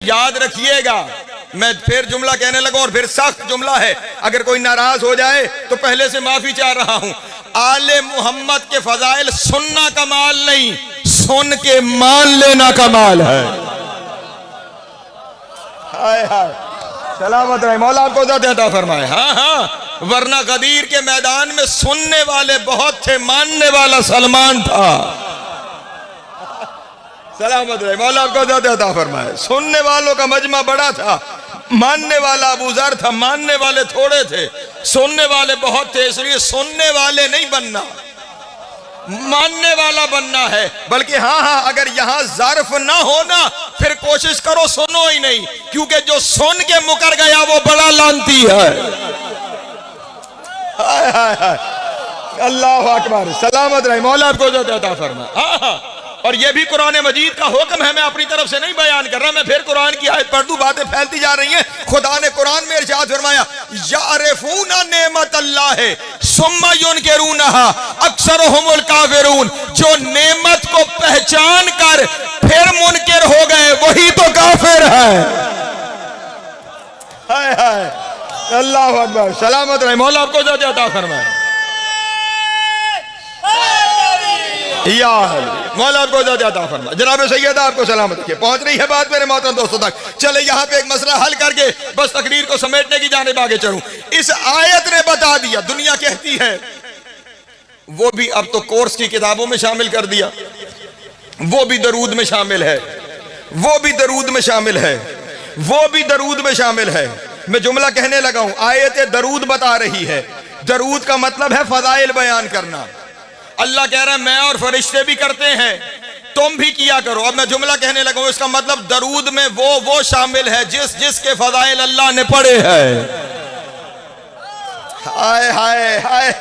याद रखिएगा, मैं फिर जुमला कहने लगा और फिर सख्त जुमला है, अगर कोई नाराज हो जाए तो पहले से माफी चाह रहा हूं। आले मोहम्मद के फजाइल सुनना कमाल नहीं, सुन के मान लेना कमाल है। हाय हाय, सलामत रहे, मौला आपको अता फरमाए। हाँ हाँ, वरना गदीर के मैदान में सुनने वाले बहुत थे, मानने वाला सलमान था। सलामत रहे, मौला आपको अता फरमाए। सुनने वालों का मजमा बड़ा था, मानने वाला अबू ज़र था, मानने वाले थोड़े थे, सुनने वाले बहुत थे। इसलिए सुनने वाले नहीं बनना, मानने वाला बनना है। बल्कि हाँ हाँ, अगर यहां ज़र्फ ना होना फिर कोशिश करो सुनो ही नहीं, क्योंकि जो सुन के मुकर गया वो बड़ा लानती है। हाय हाय हाय, अल्लाह अकबर, सलामत रहे, मौला आपको अता फरमाए। हाँ हाँ, और ये भी कुरान मजीद का हुक्म है, मैं अपनी तरफ से नहीं बयान कर रहा। मैं फिर कुरान की आयत पढ़ दूं, बातें फैलती जा रही हैं। खुदा ने कुरान में इरशाद फरमाया, यारिफूना नेमत अल्लाह है सुम्मा युनकिरूनहा अक्सरुहुमुल काफिरून। जो नेमत को पहचान कर फिर मुनकिर हो गए वही तो काफिर है। हाय हाय, अल्लाह अकबर, सलामत रहे, मौला आपको अता फरमाए। या मौला आपको अता फरमाए। जनाब सैयदा आपको सलामत रखिए। पहुंच रही है बात मेरे मोहतरम दोस्तों तक। चले यहाँ पे एक मसला हल करके बस तकरीर को समेटने की जानिब आगे चलूं। इस आयत ने बता दिया, दुनिया कहती है वो भी अब तो कोर्स की किताबों में शामिल कर दिया, वो भी दरूद में शामिल है, वो भी दरूद में शामिल है, वो भी दरूद में शामिल है। मैं जुमला कहने लगा हूं, आयत दरूद बता रही है। दरूद का मतलब है फजाइल बयान करना। अल्लाह कह रहा है मैं और फरिश्ते भी करते हैं, तुम भी किया करो। अब मैं जुमला कहने लगा हूं, इसका मतलब दरूद में वो शामिल है जिसके फजाइल अल्लाह ने पढ़े हैं। हाय हाय हाय,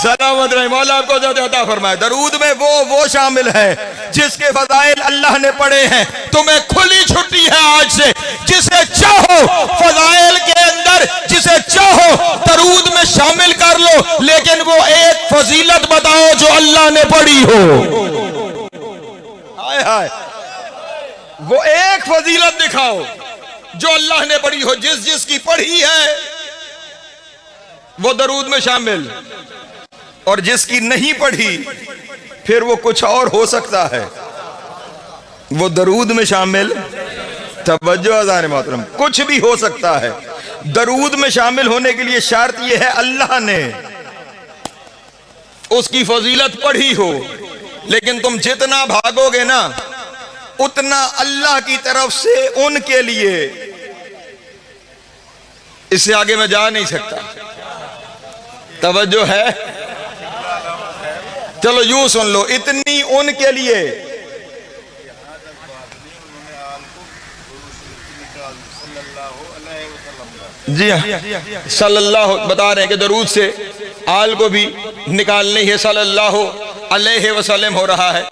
सलामत रहे, मौला आपको अता फरमाए। दरूद में वो शामिल है जिसके फजाइल अल्लाह ने पढ़े हैं। तुम्हें खुली छुट्टी है आज से, जिसे चाहो फजाइल के अंदर जिसे चाहो दरूद में शामिल कर लो, लेकिन वो एक फजीलत बताओ जो अल्लाह ने पढ़ी हो। हाय हाय, वो एक फजीलत दिखाओ जो अल्लाह ने पढ़ी हो। जिसकी पढ़ी है वो दरूद में शामिल, और जिसकी नहीं पढ़ी फिर वो कुछ और हो सकता है, वो दरूद में शामिल। तवज्जो अज़ान मोहतरम, कुछ भी हो सकता है। दरूद में शामिल होने के लिए शर्त यह है अल्लाह ने उसकी फजीलत पढ़ी हो। लेकिन तुम जितना भागोगे ना उतना अल्लाह की तरफ से उनके लिए, इससे आगे मैं जा नहीं सकता। तवज्जो है, चलो यूं सुन लो, इतनी उनके लिए जी हाँ, सल्लल्लाहु बता रहे हैं कि दरूद से आल को भी निकालनी है, सल्लल्लाहु अलैहि वसल्लम हो रहा है।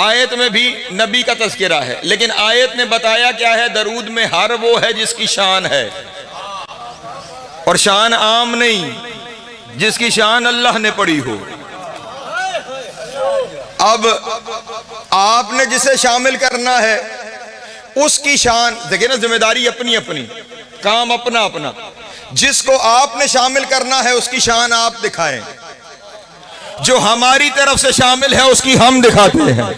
आयत में भी नबी का तज़किरा है, लेकिन आयत ने बताया क्या है, दरूद में हर वो है जिसकी शान है, और शान आम नहीं, जिसकी शान अल्लाह ने पढ़ी हो। अब आपने जिसे शामिल करना है उसकी शान, देखिए ना, जिम्मेदारी अपनी अपनी, काम अपना अपना। जिसको आपने शामिल करना है उसकी शान आप दिखाएं, जो हमारी तरफ से शामिल है उसकी हम दिखाते हैं।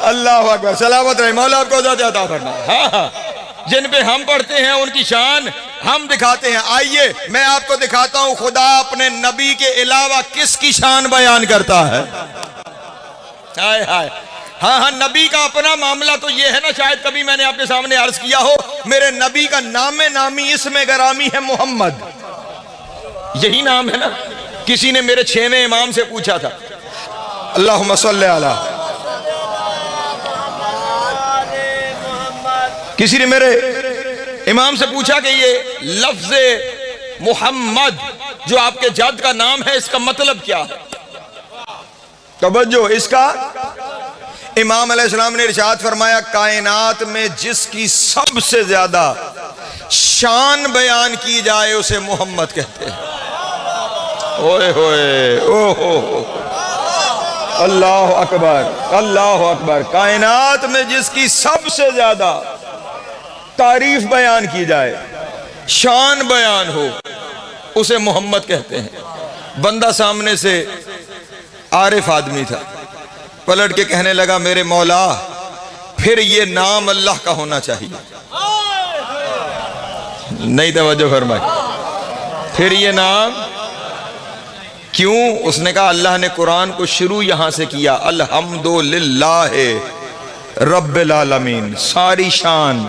अल्लाह अकबर, सलामत रहे, मौला आपको अता फरमाए। हाँ हाँ, जिन पे हम पढ़ते हैं उनकी शान हम दिखाते हैं। आइए मैं आपको दिखाता हूं खुदा अपने नबी के अलावा किसकी शान बयान करता है। हाय हाय, हाँ हाँ, नबी का अपना मामला तो ये है ना, शायद कभी मैंने आपके सामने अर्ज किया हो, मेरे नबी का नामे नामी इसमें गरामी है मोहम्मद, यही नाम है ना। किसी ने मेरे 6वें इमाम से पूछा था, अल्लाहुम्मा सल्ली अला, किसी ने मेरे इमाम से पूछा कि ये लफ्ज़ मोहम्मद जो आपके जद का नाम है इसका मतलब क्या है। तवज्जो, इसका इमाम अलैहिस्सलाम ने इरशाद फरमाया, कायनात में जिसकी सबसे ज्यादा शान बयान की जाए उसे मोहम्मद कहते हैं। ओए होए, ओहो, अल्लाह अकबर, अल्लाह अकबर। कायनात में जिसकी सबसे ज्यादा तारीफ बयान की जाए, शान बयान हो, उसे मोहम्मद कहते हैं। बंदा सामने से आरिफ आदमी था, पलट के कहने लगा मेरे मौला फिर ये नाम अल्लाह का होना चाहिए। नहीं तवज्जो फरमाई। फिर ये नाम क्यों? उसने कहा अल्लाह ने कुरान को शुरू यहां से किया, अल्हम्दुलिल्लाह रब्बिल आलमीन। सारी शान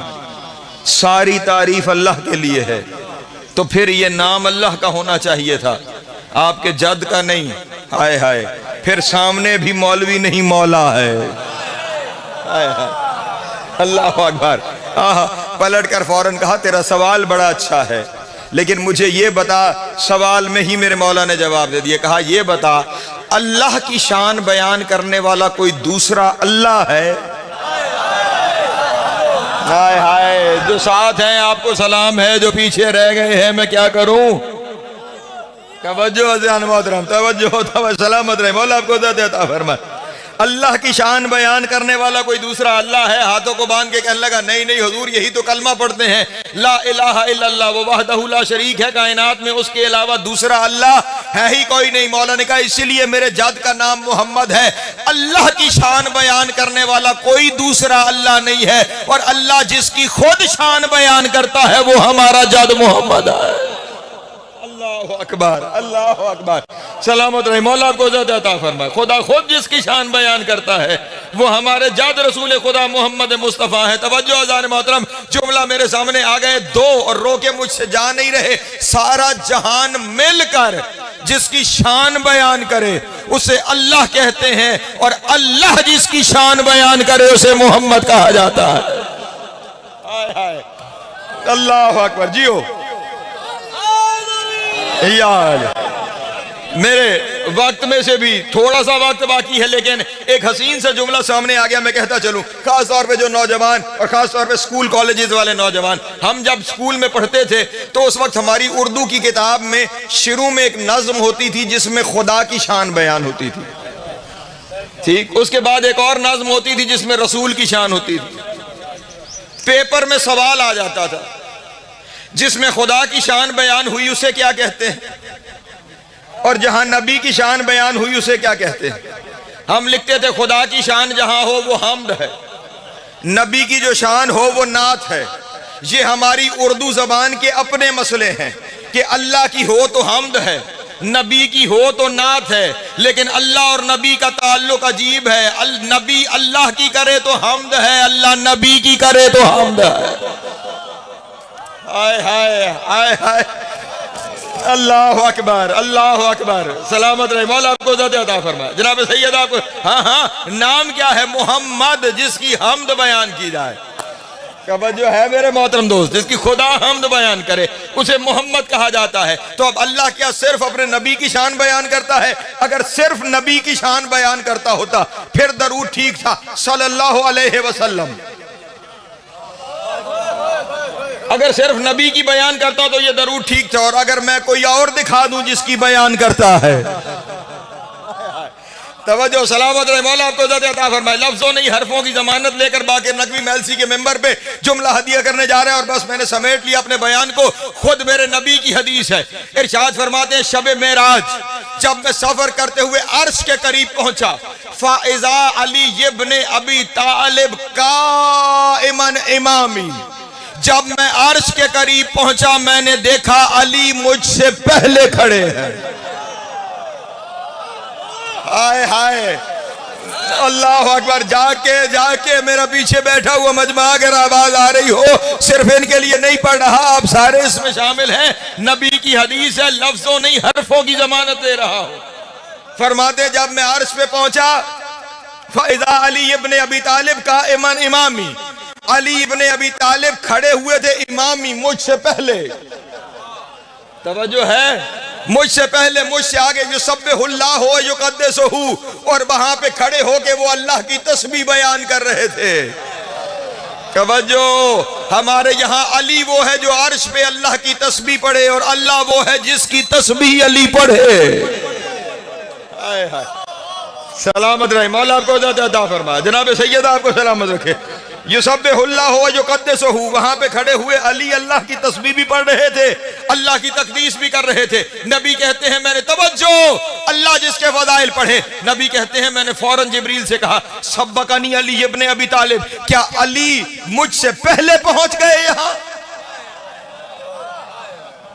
सारी तारीफ अल्लाह के लिए है, तो फिर ये नाम अल्लाह का होना चाहिए था, आपके जद का नहीं। हाय हाय, फिर सामने भी मौलवी नहीं मौला है। हाय हाय, अल्लाह अकबर। पलट कर फौरन कहा तेरा सवाल बड़ा अच्छा है, लेकिन मुझे ये बता। सवाल में ही मेरे मौला ने जवाब दे दिया। कहा ये बता, अल्लाह की शान बयान करने वाला कोई दूसरा अल्लाह है? हाय हाय, जो साथ हैं आपको सलाम है, जो पीछे रह गए हैं मैं क्या करूं? तवज्जो अज़ान मोहतरम, तवज्जो, सलामत रहे, मौला आपको देता फरमाए। अल्लाह की शान बयान करने वाला कोई दूसरा अल्लाह है? हाथों को बांध के कहने लगा नहीं नहीं हुजूर, यही तो कलमा पढ़ते हैं, ला इलाहा इल्लल्लाह व वहदहु ला शरीक है, कायनात में उसके अलावा दूसरा अल्लाह है ही कोई नहीं। मौला ने कहा इसीलिए मेरे जद का नाम मोहम्मद है। अल्लाह की शान बयान करने वाला कोई दूसरा अल्लाह नहीं है, और अल्लाह जिसकी खुद शान बयान करता है वो हमारा जद मोहम्मद है। अल्लाह अकबर, अल्लाह अकबर, सलामत रहे, मौला को अता फरमाए। खुदा खुद जिसकी शान बयान करता है वो हमारे जाद रसूल खुदा मोहम्मद मुस्तफ़ा है। तवज्जो अज़ान मोहतरम, जुमला मेरे सामने आ गए दो, और रोके मुझसे जा नहीं रहे। सारा जहान मिलकर जिसकी शान बयान करे उसे अल्लाह कहते हैं, और अल्लाह जिसकी शान बयान करे उसे मोहम्मद कहा जाता है। हाय हाय, अल्लाह अकबर। जियो यार, मेरे वक्त में से भी थोड़ा सा वक्त बाकी है, लेकिन एक हसीन सा जुमला सामने आ गया, मैं कहता चलूं। खास तौर पे जो नौजवान, और खास तौर पे स्कूल कॉलेजेस वाले नौजवान, हम जब स्कूल में पढ़ते थे तो उस वक्त हमारी उर्दू की किताब में शुरू में एक नज्म होती थी जिसमें खुदा की शान बयान होती थी, ठीक। उसके बाद एक और नज्म होती थी जिसमें रसूल की शान होती थी। पेपर में सवाल आ जाता था जिसमें खुदा की शान बयान हुई उसे क्या कहते हैं, और जहां नबी की शान बयान हुई उसे क्या कहते हैं। हम लिखते थे खुदा की शान जहां हो वो हम्द है, नबी की जो शान हो वो नात है। ये हमारी उर्दू जबान के अपने मसले हैं कि अल्लाह की हो तो हम्द है, नबी की हो तो नात है, लेकिन अल्लाह और नबी का ताल्लुक अजीब है। नबी अल्लाह की करे तो हम्द है, अल्लाह नबी की करे तो हम्द है। हाय हाय हाय हाय, अल्लाह अकबर, अल्लाह अकबर, सलामत रहे, मौला आपको अता फरमाए। जनाब सैयद आपको, हाँ हाँ, नाम क्या है? मोहम्मद, जिसकी हम्द बयान की जाए। जो है मेरे मोहतरम दोस्त, जिसकी खुदा हम्द बयान करे उसे मोहम्मद कहा जाता है। तो अब अल्लाह क्या सिर्फ अपने नबी की शान बयान करता है? अगर सिर्फ नबी की शान बयान करता होता फिर दरूद ठीक था, सल्लल्लाहु अलैहि वसल्लम। अगर सिर्फ नबी की बयान करता तो ये दरूद ठीक था, और अगर मैं कोई और दिखा दूं जिसकी बयान करता है, तवज्जो, सलामत रहे, मौला आपको अता फरमाए। लफ्जों नहीं हरफों की जमानत लेकर बाकिर नकवी मेलसी के मेंबर पे जुमला हदिया करने जा रहे हैं, और बस मैंने समेट लिया अपने बयान को। खुद मेरे नबी की हदीस है, इरशाद फरमाते हैं शब मेराज जब मैं सफर करते हुए अर्श के करीब पहुंचा, फाइजा अली इब्ने अबी तालिब काइमन इमामी, जब मैं अर्श के करीब पहुंचा मैंने देखा अली मुझसे पहले खड़े हैं। हाय हाय, अल्लाह अकबर। जाके जाके मेरा पीछे बैठा हुआ मजमा अगर आवाज आ रही हो, सिर्फ इनके लिए नहीं पढ़ रहा, आप सारे इसमें शामिल हैं। नबी की हदीस है, लफ्जों नहीं हरफों की जमानत दे रहा हूं। फरमाते जब मैं अर्श पे पहुंचा, फैजा अली इब्ने अबी तालिब का इमामी, अली इब्ने अबी तालिब खड़े हुए थे इमामी, मुझसे पहले। तवज्जो है, मुझसे पहले, मुझसे आगे, जो सब्बिहुल्लाह हो युक़द्दिसहू, और वहां पे खड़े होके वो अल्लाह की तस्बीह बयान कर रहे थे। तवज्जो, हमारे यहाँ अली वो है जो अर्श पे अल्लाह की तस्बीह पढ़े, और अल्लाह वो है जिसकी तस्बीह अली पढ़े। हाय हाय, सलामत रहे, मौला आपको अता फरमाए। जनाब सैयद आपको सलामत रखे। युसब्बिहुल्लाह हो युक़द्दिसहु, वहां पे खड़े हुए अली अल्लाह की तस्बीह भी पढ़ रहे थे, अल्लाह की तकदीस भी कर रहे थे। नबी कहते हैं मैंने तवज्जो, अल्लाह जिसके फज़ाइल पढ़े। नबी कहते हैं मैंने फौरन जिब्रील से कहा सब्बकनी अली इब्ने अबी तालिब, क्या अली मुझसे पहले पहुंच गए यहां?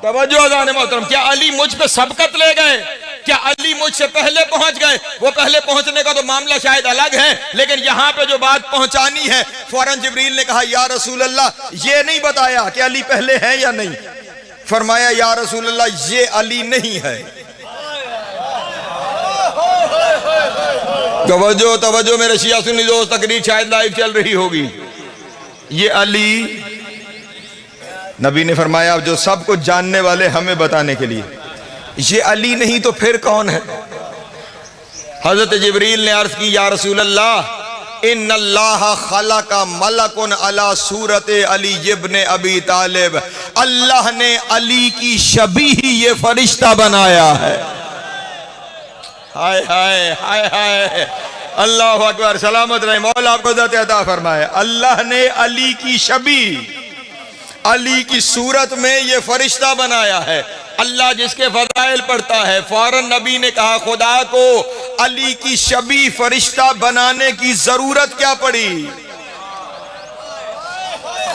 तवज्जो अज़ान मोहतरम, क्या अली मुझ पे सबकत ले गए? क्या अली मुझसे पहले पहुंच गए? वो पहले पहुंचने का तो मामला शायद अलग है, लेकिन यहां पे जो बात पहुंचानी है, फौरन जिब्रील ने कहा या रसूल अल्लाह, ये नहीं बताया कि अली पहले है या नहीं। फरमाया या रसूल अल्लाह, ये अली नहीं है। तवज्जो तवज्जो मेरे शिया सुन्नी दोस्त, तकरीर शायद लाइव चल रही होगी। ये अली, नबी ने फरमाया जो सब कुछ जानने वाले हमें बताने के लिए, ये अली नहीं तो फिर कौन है? हजरत जिब्रील ने अर्ज की या रसूल अल्लाह इन्नल्लाह खलका मलकुन अला सूरत अली इब्ने अबी तालिब, अल्लाह ने अली की शबीह ये फरिश्ता बनाया है। हाय हाय हाय हाय, अल्लाह अकबर, सलामत रहे, मौला आपको इज़्ज़त अता फरमाए। अल्लाह ने अली की शबीह, अली की सूरत में ये फरिश्ता बनाया है। अल्लाह जिसके फज़ाइल पढ़ता है, फौरन नबी ने कहा खुदा को अली की शबीह फरिश्ता बनाने की जरूरत क्या पड़ी?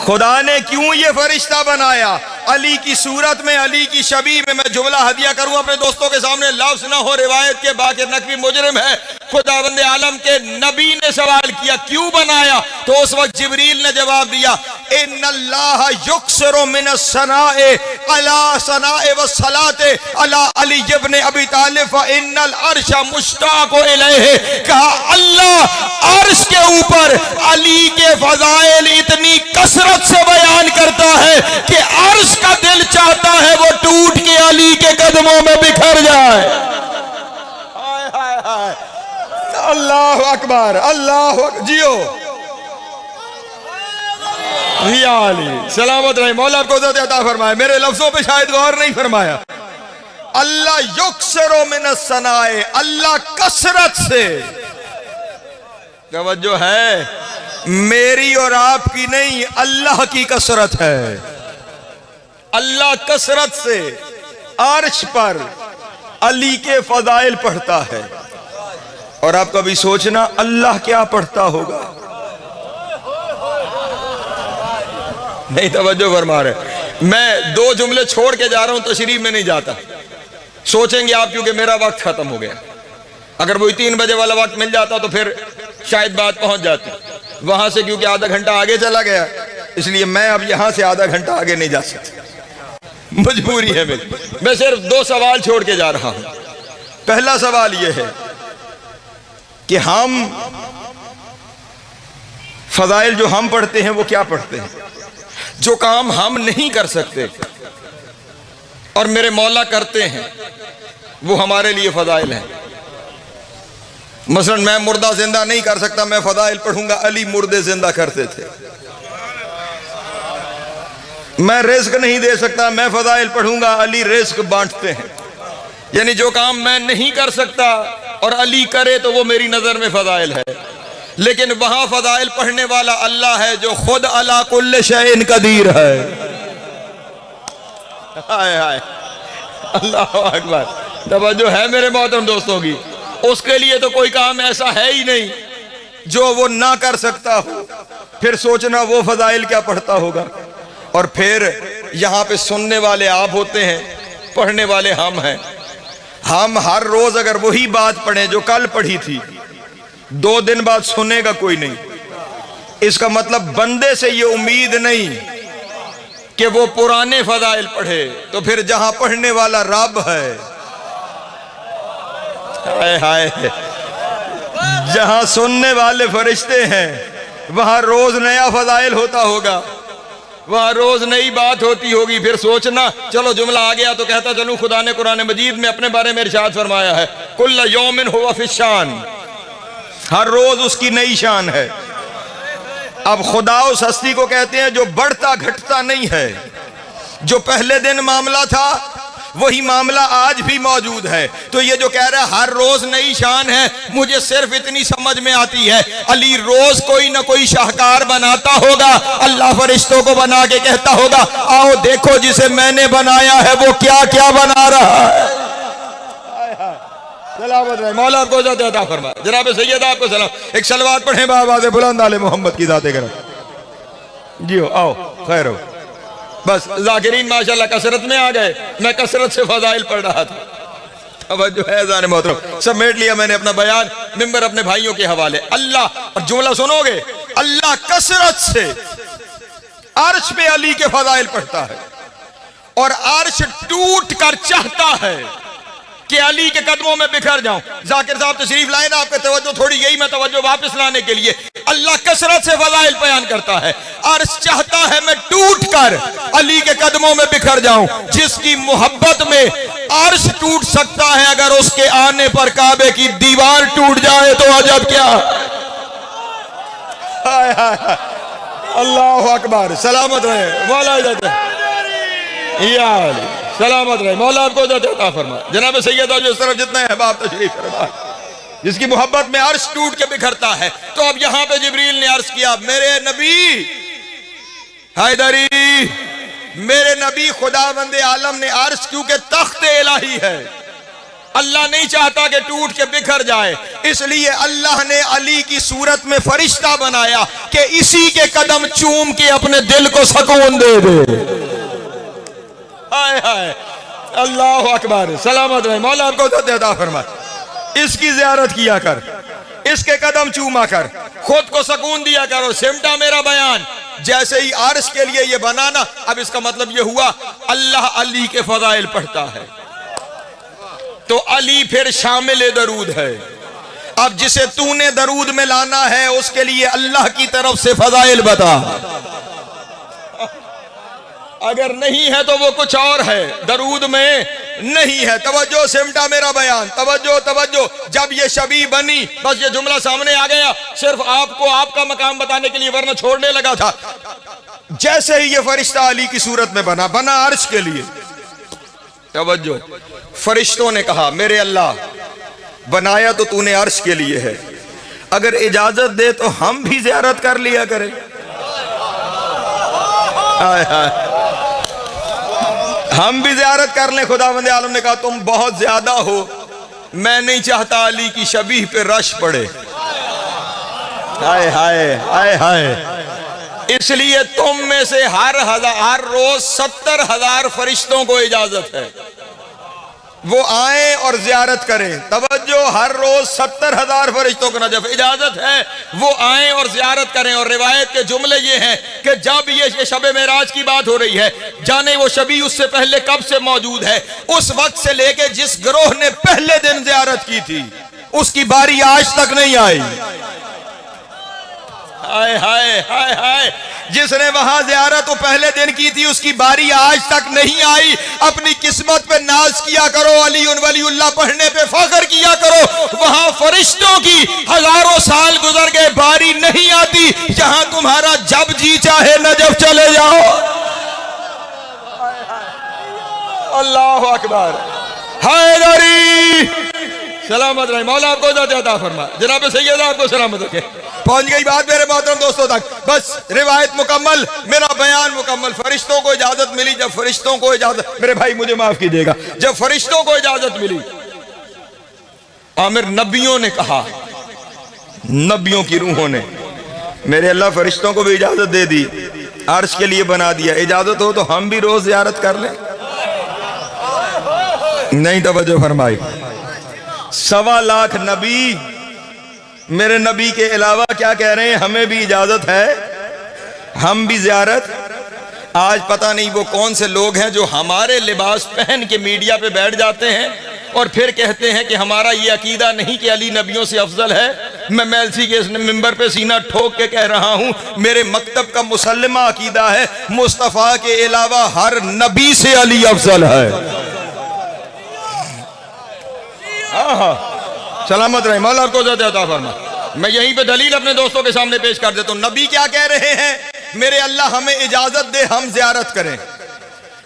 खुदा ने क्यों ये फरिश्ता बनाया? अली की सूरत में, अली की शबीह में। मैं जुमला हदिया करूं अपने दोस्तों के सामने, लफ्ज़ ना हो रिवायत के, बाकी नकवी मुजरिम है। खुदावंद आलम के नबी ने सवाल किया क्यों बनाया, तो उस वक्त जिब्रील ने जवाब दिया इन्नल्लाह युक्सिरु मिनस सनाए अला सनाए व सलाते अला अली इब्ने अबी तालिब फ इन्नल अर्श मुश्ताक़ु इलैहि। कहा अल्लाह अर्श के ऊपर अली के फज़ाइल इतनी कसरत से बयान करता है कि अर्श का दिल चाहता है वो टूट के अली के कदमों में बिखर जाए। हाय हाय हाय, अल्लाह अकबर, अल्लाह अकबर, जियो अली, सलामत रहे, मौला आपको इज़्ज़त अता फरमाए। मेरे लफ्जों पे शायद गौर नहीं फरमाया। अल्लाह युक्सिरु मिनस सनाए, अल्लाह कसरत से, तवज्जो है, मेरी और आपकी नहीं, अल्लाह की कसरत है। अल्लाह कसरत से अर्श पर अली के फज़ाइल पढ़ता है। और आप कभी सोचना अल्लाह क्या पढ़ता होगा? नहीं तवज्जो फरमा रहे। मैं दो जुमले छोड़ के जा रहा हूं, तशरीफ में नहीं जाता। सोचेंगे आप क्योंकि मेरा वक्त खत्म हो गया। अगर वही 3 बजे वाला वक्त मिल जाता तो फिर शायद बात पहुंच जाती। वहां से क्योंकि आधा घंटा आगे चला गया, इसलिए मैं अब यहां से आधा घंटा आगे नहीं जा सकता, मजबूरी है मेरी। मैं सिर्फ 2 सवाल छोड़ के जा रहा हूं। पहला सवाल यह है कि हम फज़ाइल जो हम पढ़ते हैं वो क्या पढ़ते हैं? जो काम हम नहीं कर सकते और मेरे मौला करते हैं, वो हमारे लिए फज़ाइल हैं। मसलन मैं मुर्दा जिंदा नहीं कर सकता, मैं फज़ाइल पढ़ूंगा अली मुर्दे जिंदा करते थे। मैं रिज़्क नहीं दे सकता, मैं फज़ाइल पढ़ूंगा अली रिज़्क बांटते हैं। यानी जो काम मैं नहीं कर सकता और अली करे तो वो मेरी नजर में फज़ाइल है। लेकिन वहां फज़ाइल पढ़ने वाला अल्लाह है जो खुद अला कुल्ल शैइन कदीर है। हाय हाय, अल्लाह अकबर, तवज्जो है मेरे मोहतरम दोस्तों की। उसके लिए तो कोई काम ऐसा है ही नहीं जो वो ना कर सकता हो। फिर सोचना वो फज़ाइल क्या पढ़ता होगा। और फिर यहाँ पे सुनने वाले आप होते हैं, पढ़ने वाले हम हैं। हम हर रोज अगर वही बात पढ़ें जो कल पढ़ी थी, 2 दिन बाद सुनेगा कोई नहीं। इसका मतलब बंदे से ये उम्मीद नहीं कि वो पुराने फज़ाइल पढ़े, तो फिर जहां पढ़ने वाला रब है, हाय हाय, जहां सुनने वाले फरिश्ते हैं, वहां रोज नया फज़ाइल होता होगा, वहां रोज नई बात होती होगी। फिर सोचना, चलो जुमला आ गया तो कहता चलूं, खुदा ने कुरान मजीद में अपने बारे में इरशाद फरमाया है कुल्ल यौमिन हुवा फिशान, हर रोज उसकी नई शान है। अब खुदा उस हस्ती को कहते हैं जो बढ़ता घटता नहीं है। जो पहले दिन मामला था वही मामला आज भी मौजूद है। तो ये जो कह रहा है हर रोज नई शान है, मुझे सिर्फ इतनी समझ में आती है, अली रोज कोई ना कोई शाहकार बनाता होगा, अल्लाह फरिश्तों को बना के कहता होगा आओ देखो जिसे मैंने बनाया है वो क्या क्या बना रहा है। सलामत रहे, मौला आपको इज्जत अता फरमाए। जनाब सैयद आपको सलाम। एक सलवात पढ़े बाबाद बुलंद आले मोहम्मद की जाते करम। जी हो, आओ खैर हो। बस जाकिरीन माशाल्लाह कसरत में आ गए, मैं कसरत से फजाइल पढ़ रहा था। अब जो है जाने मोहतरम समेट लिया मैंने अपना बयान, मिंबर अपने भाइयों के हवाले। अल्लाह, और जुमला सुनोगे, अल्लाह कसरत से अर्श पे अली के फजाइल पढ़ता है और अर्श टूट कर चाहता है कि अली के कदमों में बिखर जाऊं। जाकिर साहब तशरीफ लाए ना, आपके तवज्जो थोड़ी गई, मैं तवज्जो वापस लाने के लिए। अल्लाह कसरत से फजाइल बयान करता है, अर्श चाहता है मैं टूट कर अली के कदमों में बिखर जाऊं। जिसकी मोहब्बत में अर्श टूट सकता है, अगर उसके आने पर काबे की दीवार टूट जाए तो अजब क्या। हाय हाय अल्लाह अकबर। सलामत रहे मौला, सलामत रहे मौला, आपको इज्जत अता फरमाए। जनाब सैयद जो इस तरफ जितना है अहबाब तशरीफ फरमाए, जिसकी मोहब्बत में अर्श टूट के बिखरता है। तो अब यहां पे जिब्रील ने अर्ज किया, मेरे नबी हैदरी, मेरे नबी खुदावंद आलम ने अर्श क्योंकि तख्त इलाही है, अल्लाह नहीं चाहता कि टूट के बिखर जाए, इसलिए अल्लाह ने अली की सूरत में फरिश्ता बनाया कि इसी के कदम चूम के अपने दिल को सुकून दे दे। हाय हाय अल्लाह अकबर। सलामत रहे मौला, आपको अता फरमाए। इसकी जियारत किया कर, इसके कदम चूमा कर, खुद को सुकून दिया करो। सिमटा मेरा बयान जैसे ही अर्श के लिए ये बनाना, अब इसका मतलब ये हुआ अल्लाह अली के फजाइल पढ़ता है तो अली फिर शामिल दरूद है। अब जिसे तूने दरूद में लाना है उसके लिए अल्लाह की तरफ से फजाइल बता, अगर नहीं है तो वो कुछ और है, दरूद में नहीं है। तवज्जो, सिमटा मेरा बयान, तवज्जो तवज्जो। जब ये शबी बनी, बस ये जुमला सामने आ गया, सिर्फ आपको आपका मकाम बताने के लिए, वरना छोड़ने लगा था। जैसे ही ये फरिश्ता अली की सूरत में बना अर्श के लिए। तवज्जो, फरिश्तों ने कहा मेरे अल्लाह, बनाया तो तूने अर्श के लिए है, अगर इजाजत दे तो हम भी ज़ियारत कर लिया करें। हाय हाय, हम भी ज़ियारत कर लें। खुदावंद आलम ने कहा तुम बहुत ज्यादा हो, मैं नहीं चाहता अली की शबीह पे रश पड़े। हाय हाय हाय हाय, इसलिए तुम में से हर रोज 70,000 फरिश्तों को इजाजत है वो आए और जियारत करें। तवज्जो, हर रोज 70,000 फरिश्तों को नजफ इजाजत है वो आए और जियारत करें। और रिवायत के जुमले ये हैं कि जब ये शबे मेराज की बात हो रही है, जाने वो शबी उससे पहले कब से मौजूद है, उस वक्त से लेके जिस गिरोह ने पहले दिन जियारत की थी उसकी बारी आज तक नहीं आई। हाय हाय हाय हाय, जिसने वहां ज़ियारत तो पहले दिन की थी उसकी बारी आज तक नहीं आई। अपनी किस्मत पे नाज किया करो, अली वलीउल्लाह पढ़ने पे फख्र किया करो। वहां फरिश्तों की हजारों साल गुजर गए, बारी नहीं आती। जहां तुम्हारा जब जी चाहे नजफ चले जाओ। अल्लाह अकबर। हैदरी सलामत रहे मौला, आपको अता फरमाए। जनाब सैयद आपको सलामत रखे। पहुंच गई बात मेरे मोहतरम दोस्तों तक, बस रिवायत मुकम्मल, मेरा बयान मुकम्मल। फरिश्तों को इजाजत मिली, जब फरिश्तों को इजाजत, मेरे भाई मुझे माफ कीजिएगा, जब फरिश्तों को इजाजत मिली, आमिर नबियों ने कहा, नबियों की रूहों ने, मेरे अल्लाह फरिश्तों को भी इजाजत दे दी, अर्श के लिए बना दिया, इजाजत हो तो हम भी रोज ज़ियारत कर लें। नहीं तवज्जो फरमाई। 1.25 लाख नबी मेरे नबी के अलावा क्या कह रहे हैं, हमें भी इजाजत है, हम भी ज़ियारत। आज पता नहीं वो कौन से लोग हैं जो हमारे लिबास पहन के मीडिया पे बैठ जाते हैं और फिर कहते हैं कि हमारा ये अकीदा नहीं कि अली नबियों से अफजल है। मैं मेलसी के मिंबर पे सीना ठोक के कह रहा हूं, मेरे मकतब का मुसल्लमा अकीदा है, मुस्तफ़ा के अलावा हर नबी से अली अफजल है। सलामत रहे मौला, आपको अता फरमा। मैं यहीं पे दलील अपने दोस्तों के सामने पेश कर देता हूं। नबी क्या कह रहे हैं, मेरे अल्लाह हमें इजाजत दे हम ज़ियारत करें।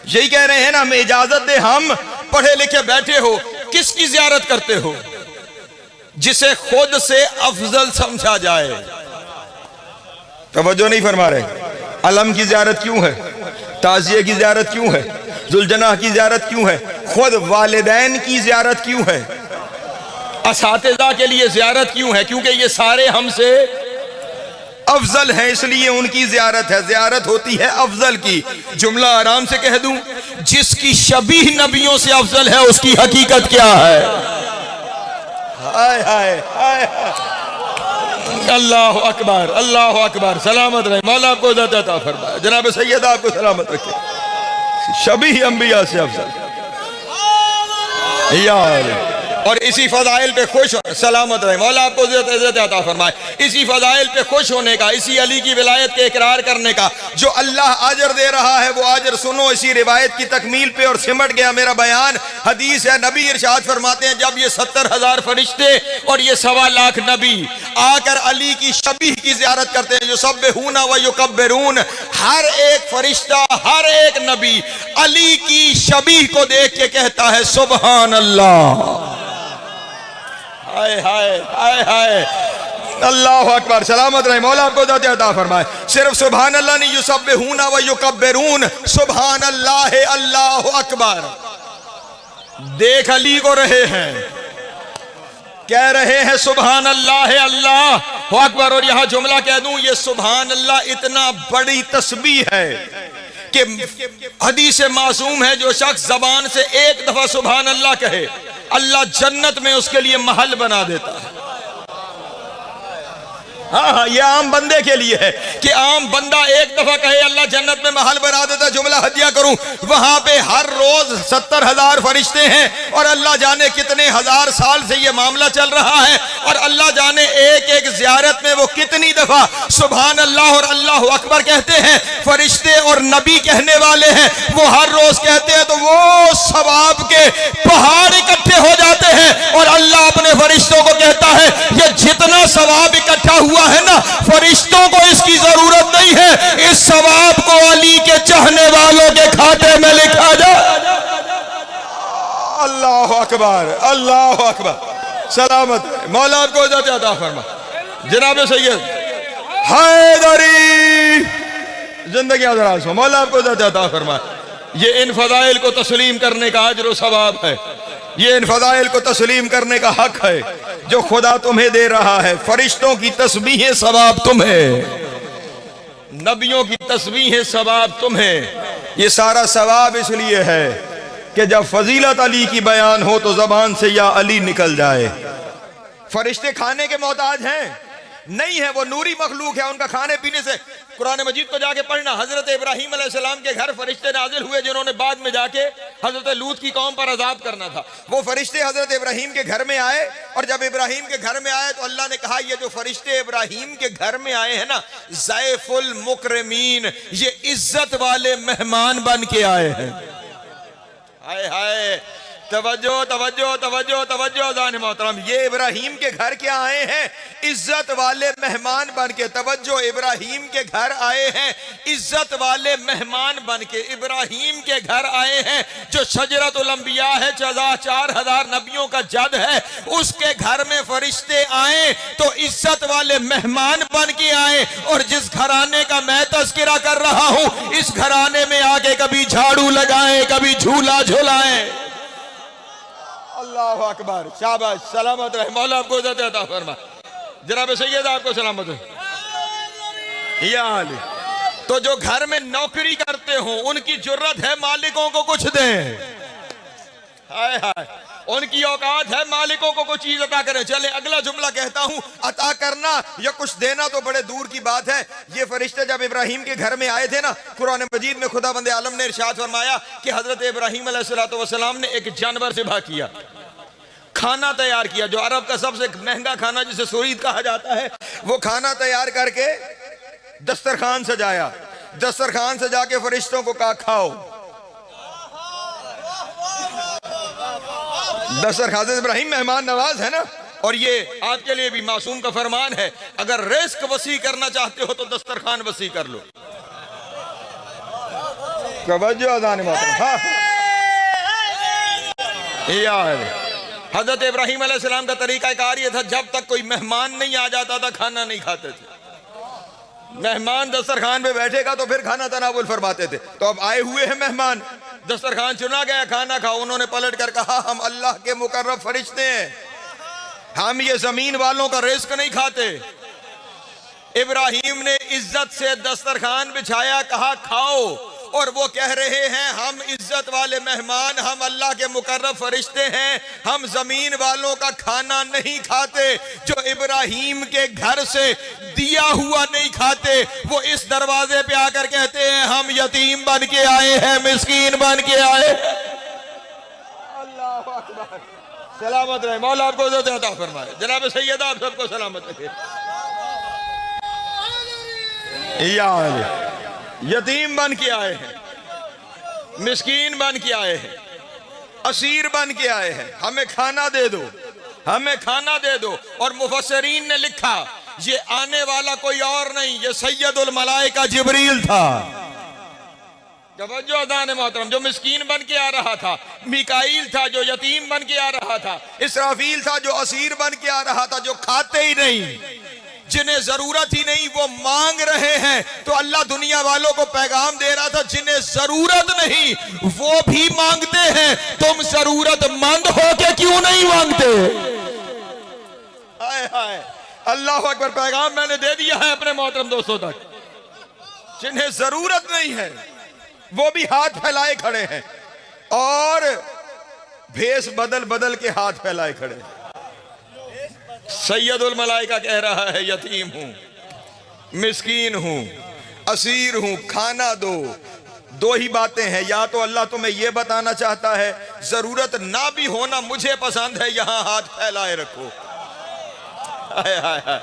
यही कह रहे हैं ना, हमें इजाजत दे हम पढ़े लिखे बैठे हो, किसकी जियारत करते हो? जिसे खुद से अफजल समझा जाए। तवज्जो नहीं फरमा रहे। अलम की जियारत क्यों है? ताजिए की जियारत क्यों है? जुलजनाह की जियारत क्यों है? खुद वालिदैन की जियारत क्यों है? असातिज़ा के लिए जियारत क्यों है? क्योंकि ये सारे हमसे अफजल हैं, इसलिए उनकी जियारत है। जियारत होती है अफजल की। जुमला आराम से कह दूं, जिसकी शबीह नबियों से अफजल है उसकी हकीकत क्या है? हाय हाय हाय, अल्लाह अकबर, अल्लाह अकबर। सलामत रहे, मौला आपको इज़्ज़त अता फरमाए। जनाब सैयद आपको सलामत रखे। शबीह अंबिया से अफजल यार। और इसी फजाइल पे खुश सलामत रहे, मौला आपको इज़्ज़त अता फरमाए। इसी फजाइल पे खुश होने का, इसी अली की विलायत के इकरार करने का जो अल्लाह आजर दे रहा है, वो आजर सुनो। इसी रिवायत की तकमील पे और सिमट गया मेरा बयान। हदीस है, नबी इरशाद फरमाते हैं, जब ये 70,000 फरिश्ते और ये 1.25 लाख नबी आकर अली की शबीह की ज़ियारत करते हैं, जो सब्बिहूना व युकब्बिरून, हर एक फरिश्ता, हर एक नबी अली की शबीह को देख के कहता है सुबहान अल्लाह। हाय हाय हाय हाय, अल्लाह अकबर। सलामत रहे, मौला आपको इज़्ज़त अता फरमाए। सिर्फ सुभान अल्लाह नहीं, युसब्बिहूना व युकब्बिरून, सुभान अल्लाह, अल्लाह अकबर। देख अली को रहे हैं, कह रहे हैं सुभान अल्लाह, अल्लाह अकबर। और यहां जुमला कह दूं, ये सुभान अल्लाह इतना बड़ी तस्बीह है कि हदीस मासूम है, जो शख्स जबान से एक दफा सुभान अल्लाह कहे, अल्लाह जन्नत में उसके लिए महल बना देता है। हाँ, ये आम बंदे के लिए है कि आम बंदा एक दफा कहे अल्लाह जन्नत में महल बना देता है। जुमला हदिया करूं, वहां पे हर रोज 70,000 फरिश्ते हैं और अल्लाह जाने कितने हजार साल से ये मामला चल रहा है, और अल्लाह जाने एक एक जियारत में वो कितनी दफा सुभान अल्लाह और अल्लाह अकबर कहते हैं। फरिश्ते और नबी कहने वाले हैं, वो हर रोज कहते हैं, तो वो सवाब के पहाड़ इकट्ठे हो जाते हैं। और अल्लाह अपने फरिश्तों को कहता है, ये जितना सवाब इकट्ठा हुआ है ना, फरिश्तों को इसकी जरूरत नहीं है, इस सवाब को अली के चाहने वालों के खाते में लिखा जाए। अल्लाह अकबर, अल्लाह अकबर। सलामत, मौला आपको इज़्ज़त अता फरमा। जनाब सैयद हैदरी जिंदगी दराज हो, मौला आपको इज़्ज़त अता फरमा। ये इन फजाइल को तस्लीम करने का अजर व सवाब है, ये इन फजाइल को तस्लीम करने का हक है जो खुदा तुम्हें दे रहा है। फरिश्तों की तस्बीह सवाब तुम्हें, नबियों की तस्बीह सवाब तुम्हें। ये सारा सवाब इसलिए है कि जब फजीलत अली की बयान हो तो जबान से या अली निकल जाए। फरिश्ते खाने के मोहताज हैं नहीं है, वो नूरी मखलूक है, उनका खाने पीने से। कुरान मजीद को जाके पढ़ना, हजरत इब्राहीम अलैहिस्सलाम के घर फरिश्ते नाजिल हुए जिन्होंने बाद में जाके हजरत लूत की कौम पर अजाब करना था। वो फरिश्ते हजरत इब्राहीम के घर में आए, और जब इब्राहीम के घर में आए तो अल्लाह ने कहा, ये जो फरिश्ते इब्राहीम के घर में आए हैं ना, ज़ैफुल मुकरमीन, ये इज्जत वाले मेहमान बन के आए हैं। हाय हाय, तवज्जो तवज्जो तवज्जो तवज्जो जान मोहतरम, ये इब्राहीम के घर क्या आए हैं? इज्जत वाले मेहमान बन के। तवज्जो, इब्राहीम के घर आए हैं इज्जत वाले मेहमान बन के। इब्राहीम के घर आए हैं जो शजरतुल अंबिया है, 4000 नबियों का जद है, उसके घर में फरिश्ते आए तो इज्जत वाले मेहमान बन के आए। और जिस घराने का मैं तज़किरा कर रहा हूं, इस घराने में आके कभी झाड़ू लगाए, कभी झूला झूलाए। अल्लाह अकबर, शाबाश, सलामत रहे, मौला आपको इज़्ज़त अता फरमा। जनाब सैयद आपको सलामत है। या अली, तो जो घर में नौकरी करते हो उनकी जुर्रत है मालिकों को कुछ दें। हाय हाय, उनकी औकात है मालिकों को कुछ चीज अता करें। चले अगला जुमला कहता हूं, अता करना या कुछ देना तो बड़े दूर की बात है। ये फरिश्ते जब इब्राहीम के घर में आए थे ना, कुरान मजीद में खुदा बंदे आलम ने इरशाद फरमाया कि हजरत इब्राहीम अलैहिस्सलाम ने एक जानवर ज़िबह किया, खाना तैयार किया, जो अरब का सबसे महंगा खाना जिसे सुरीद कहा जाता है, वो खाना तैयार करके दस्तरखान सजाया। दस्तरखान सजा के फरिश्तों को कहा खाओ। दस्तरखान इब्राहीम मेहमान नवाज है ना, और ये आपके लिए भी मासूम का फरमान है, अगर रिस्क वसी करना चाहते हो तो दस्तरखान वसी कर लो। हजरत इब्राहीम अलैहिस्सलाम का तरीका कार ये था, जब तक कोई मेहमान नहीं आ जाता था खाना नहीं खाते थे। मेहमान दस्तरखान पे बैठेगा तो फिर खाना तनावुल फरमाते थे। तो अब आए हुए हैं मेहमान, दस्तरखान चुना गया, खाना खाओ। उन्होंने पलट कर कहा हम अल्लाह के मुकर्रब फरिश्ते हैं, हम ये जमीन वालों का रिस्क नहीं खाते। इब्राहीम ने इज्जत से दस्तरखान बिछाया, कहा खाओ, और वो कह रहे हैं हम इज्जत वाले मेहमान, हम अल्लाह के मुकर्रब फरिश्ते हैं, हम जमीन वालों का खाना नहीं खाते। जो इब्राहीम के घर से दिया हुआ नहीं खाते, वो इस दरवाजे पे आकर कहते हैं हम यतीम बन के आए हैं, मिस्कीन बन के आए। अल्लाह अकबर, सलामत रहे, मौला आपको इज्जत अता फरमाए। जनाब सैयद आप सबको सलामत रखे। यतीम बन के आए हैं, मिस्कीन बन के आए हैं, असीर बन के आए हैं, हमें खाना दे दो, हमें खाना दे दो। और मुफस्सिरीन ने लिखा ये आने वाला कोई और नहीं, ये सैयदुल मलाइका जिब्रील था। तवज्जो अज़ान मोहतरम, जो मिस्कीन बन के आ रहा था, मिकाईल था जो यतीम बन के आ रहा था, इसराफील था जो असीर बन के आ रहा था, जो खाते ही नहीं, जिन्हें जरूरत ही नहीं वो मांग रहे हैं। तो अल्लाह दुनिया वालों को पैगाम दे रहा था जिन्हें जरूरत नहीं वो भी मांगते हैं, तुम जरूरतमंद हो के क्यों नहीं मांगते। हाय हाय, अल्लाह अकबर, पैगाम मैंने दे दिया है अपने मोहतरम दोस्तों तक। जिन्हें जरूरत नहीं है वो भी हाथ फैलाए खड़े हैं, और भेष बदल बदल के हाथ फैलाए खड़े हैं। सैयदुल मलाइका कह रहा है यतीम हूं, मिस्कीन हूं, असीर हूं, खाना दो। दो ही बातें हैं, या तो अल्लाह तुम्हें यह बताना चाहता है जरूरत ना भी होना मुझे पसंद है, यहां हाथ फैलाए रखो। हाय हाय हाय,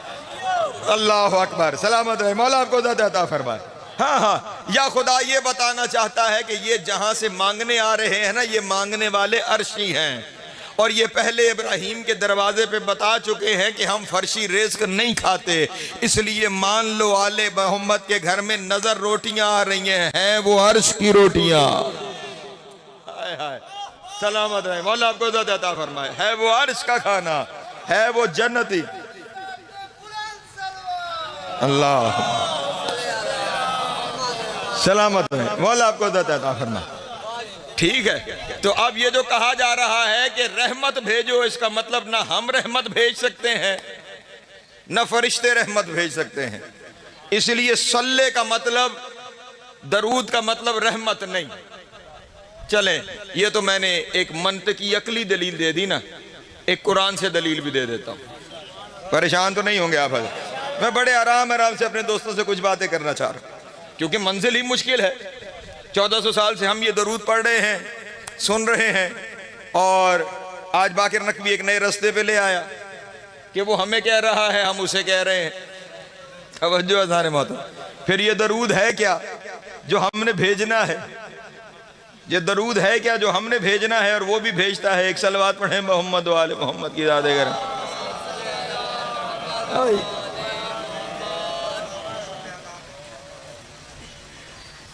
अल्लाह अकबर, सलामत रहे, मौला आपको ज़िंदगी अता फरमाए। हाँ हाँ, या खुदा ये बताना चाहता है कि ये जहां से मांगने आ रहे हैं ना, ये मांगने वाले अर्शी हैं, और ये पहले इब्राहीम के दरवाजे पे बता चुके हैं कि हम फर्शी रिज़्क नहीं खाते, इसलिए मान लो आले मोहम्मद के घर में नजर रोटियां आ रही हैं वो अर्श की रोटियां। हाय हाय, सलामत रहे, मौला आपको इज़्ज़त अता फरमाए। है वो अर्श का खाना, है वो जन्नती। अल्लाह सलामत रहे, मौला आपको इज़्ज़त अता फरमाए। ठीक है, तो अब ये जो कहा जा रहा है कि रहमत भेजो, इसका मतलब ना हम रहमत भेज सकते हैं ना फरिश्ते रहमत भेज सकते हैं। इसलिए सल्ले का मतलब, दरूद का मतलब रहमत नहीं। चले, ये तो मैंने एक मंतकी अकली दलील दे दी ना, एक कुरान से दलील भी दे देता हूं। परेशान तो नहीं होंगे आप? मैं बड़े आराम से अपने दोस्तों से कुछ बातें करना चाह रहा हूं, क्योंकि मंजिल ही मुश्किल है। 1400 साल से हम ये दरूद पढ़ रहे हैं, सुन रहे हैं, और आज बाकिर नकवी एक नए रास्ते पे ले आया कि वो हमें कह रहा है, हम उसे कह रहे हैं। तवज्जो अज़ान मोहतरम, फिर ये दरूद है क्या जो हमने भेजना है? ये दरूद है क्या जो हमने भेजना है और वो भी भेजता है? एक सलवात पढ़े मोहम्मद वाले मोहम्मद की याद करें।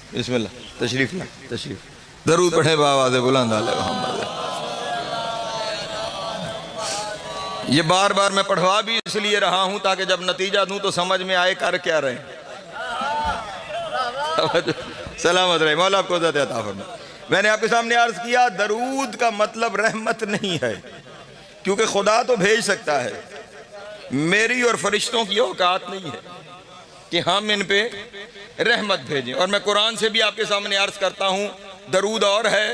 बिस्मिल्लाह, तशरीफ ला, तशरीफ, दरूद पढ़े बाबा दे बुलंद आले मोहम्मद। ये बार बार मैं पढ़वा भी इसलिए रहा हूं ताकि जब नतीजा दूं तो समझ में आए कर क्या रहे। सलामत रहे, मौला आपको इज़्ज़त अता फरमाए। मैंने आपके सामने अर्ज किया दरूद का मतलब रहमत नहीं है, क्योंकि खुदा तो भेज सकता है, मेरी और फरिश्तों की औकात नहीं है कि हम इन पे रहमत भेजें। और मैं कुरान से भी आपके सामने अर्ज करता हूं, दरूद और है,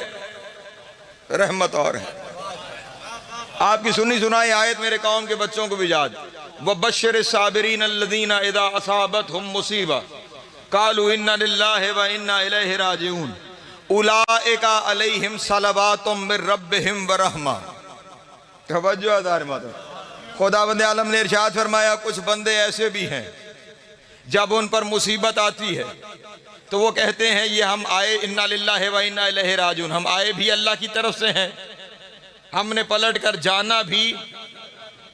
रहमत और है। आपकी सुनी सुनाई आयत मेरे कौम के बच्चों को भी याद, वबश्शिर साबिरीन अल्लज़ीना इज़ा असाबतहुम मुसीबा क़ालू इन्ना लिल्लाहि व इन्ना इलैहि राजिऊन उलाइका अलैहिम सलवातुम मिर रब्बिहिम व रहमा। तवज्जो अज़ान मोहतरम, खुदावंद आलम ने इरशाद फरमाया कुछ बंदे ऐसे भी हैं जब उन पर मुसीबत आती है तो वो कहते हैं ये हम आए इन्ना लिल्लाहि व इन्ना इलैहि राजिऊन, हम आए भी अल्लाह की तरफ से हैं, हमने पलट कर जाना भी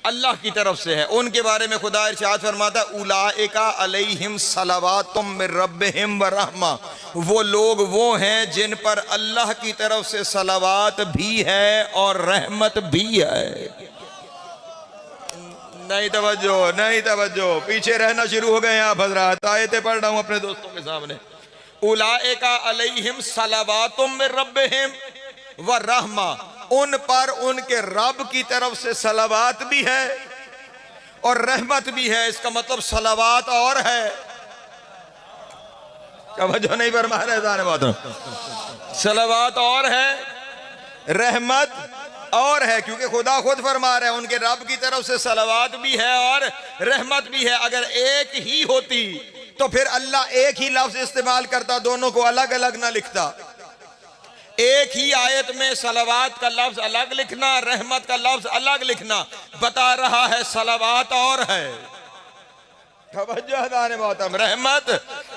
अल्लाह की तरफ से है। उनके बारे में खुदा इरशाद फरमाता उलाइका अलैहिम सलावातुम मिर रब्बिहिम व रहमा, वो लोग वो हैं जिन पर अल्लाह की तरफ से सलावात भी है और रहमत भी है। नहीं तवज्जो, नहीं तवज्जो, पीछे रहना शुरू हो गए आप हजरात। आयतें पढ़ रहा हूं अपने दोस्तों के सामने। उलाइका अलैहिम सलावातुम मिर रब्बिहिम व रहमा, उन पर उनके रब की तरफ से सलावात भी है और रहमत भी है। इसका मतलब सलावात और है, तवज्जो नहीं फरमा रहे जाने बात, सलावात और है, रहमत और है, क्योंकि खुदा खुद फरमा रहे हैं उनके रब की तरफ से सलावात भी है और रहमत भी है। अगर एक ही होती तो फिर अल्लाह एक ही लफ्ज इस्तेमाल करता, दोनों को अलग अलग ना लिखता। एक ही आयत में सलावात का लफ्ज अलग लिखना, रहमत का लफ्ज अलग लिखना, बता रहा है सलावात और है, रहमत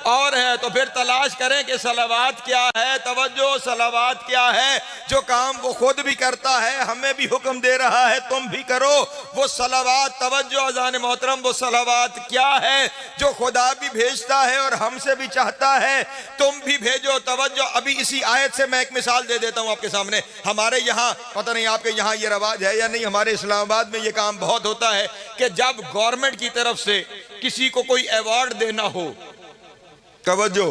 और है। तो फिर तलाश करें कि सलावात क्या है। तवज्जो, सलावात क्या है? जो काम वो खुद भी करता है, हमें भी हुक्म दे रहा है तुम भी करो, वो सलावात। तवज्जो अज़ान मोहतरम, वो सलावात क्या है जो खुदा भी भेजता है और हमसे भी चाहता है तुम भी भेजो। तवज्जो, अभी इसी आयत से मैं एक मिसाल दे देता हूं आपके सामने। हमारे यहाँ, पता नहीं आपके यहाँ ये रवाज है या नहीं, हमारे इस्लामाबाद में ये काम बहुत होता है कि जब गवर्नमेंट की तरफ से किसी को कोई अवार्ड देना हो, तवज्जो